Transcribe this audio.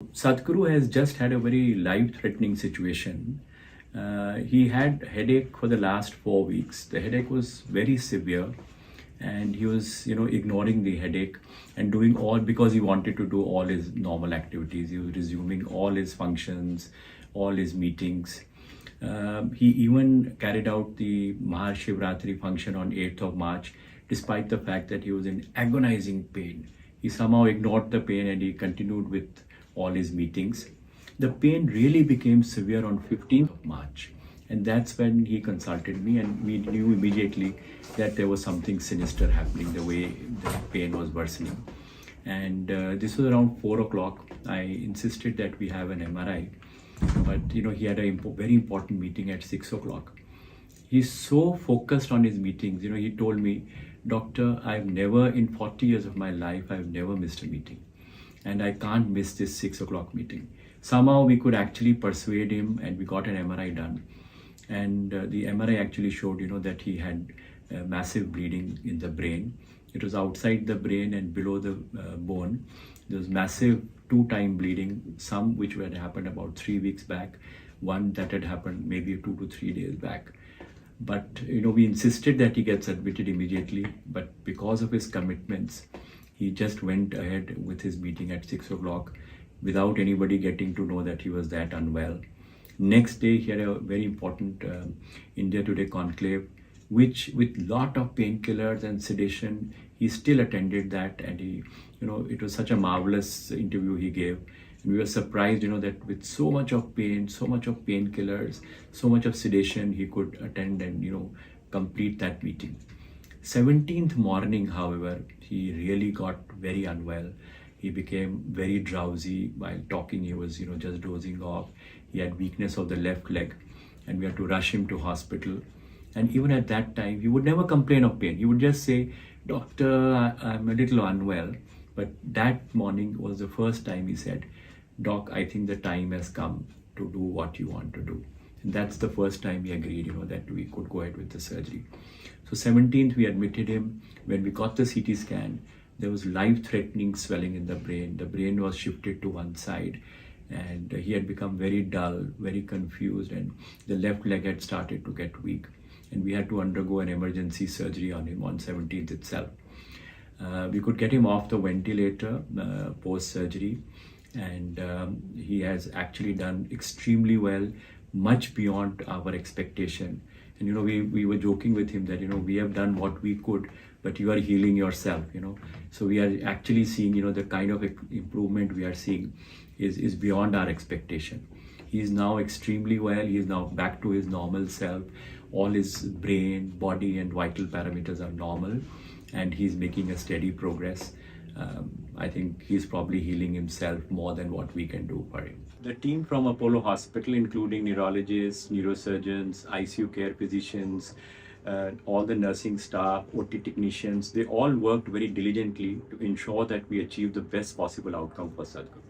Sadhguru has just had a very life-threatening situation. He had headache for the last 4 weeks. The headache was very severe, and he was, ignoring the headache and doing all because he wanted to do all his normal activities. He was resuming all his functions, all his meetings. He even carried out the Mahashivratri function on 8th of March, despite the fact that he was in agonizing pain. He somehow ignored the pain and he continued with all his meetings. The pain really became severe on 15th of March. And that's when he consulted me, and we knew immediately that there was something sinister happening, the way the pain was worsening. And this was around 4 o'clock. I insisted that we have an MRI, but he had a very important meeting at 6 o'clock. He's so focused on his meetings. He told me, "Doctor, I've never, in 40 years of my life, I've never missed a meeting. And I can't miss this 6 o'clock meeting." Somehow we could actually persuade him, and we got an MRI done. And the MRI actually showed, that he had massive bleeding in the brain. It was outside the brain and below the bone. There was massive two-time bleeding, some which had happened about 3 weeks back, one that had happened maybe 2 to 3 days back. But, we insisted that he gets admitted immediately, but because of his commitments, he just went ahead with his meeting at 6 o'clock without anybody getting to know that he was that unwell. Next day, he had a very important India Today conclave, which with lot of painkillers and sedation, he still attended that, and he, it was such a marvelous interview he gave. And we were surprised, that with so much of pain, so much of painkillers, so much of sedation, he could attend and, complete that meeting. 17th morning, however, he really got very unwell. He became very drowsy while talking. He was, just dozing off. He had weakness of the left leg, and we had to rush him to hospital. And even at that time, he would never complain of pain. He would just say, "Doctor, I'm a little unwell." But that morning was the first time he said, "Doc, I think the time has come to do what you want to do." And that's the first time he agreed, that we could go ahead with the surgery. So 17th, we admitted him. When we got the CT scan, there was life-threatening swelling in the brain. The brain was shifted to one side, and he had become very dull, very confused, and the left leg had started to get weak. And we had to undergo an emergency surgery on him on 17th itself. We could get him off the ventilator post-surgery, and he has actually done extremely well, much beyond our expectation. And we were joking with him that we have done what we could, but you are healing yourself. So we are actually seeing the kind of improvement we are seeing is beyond our expectation. He is now extremely well. He is now back to his normal self. All his brain, body, and vital parameters are normal, and he's making a steady progress. I think he's probably healing himself more than what we can do for him. The team from Apollo Hospital, including neurologists, neurosurgeons, ICU care physicians, all the nursing staff, OT technicians, they all worked very diligently to ensure that we achieve the best possible outcome for Sadhguru.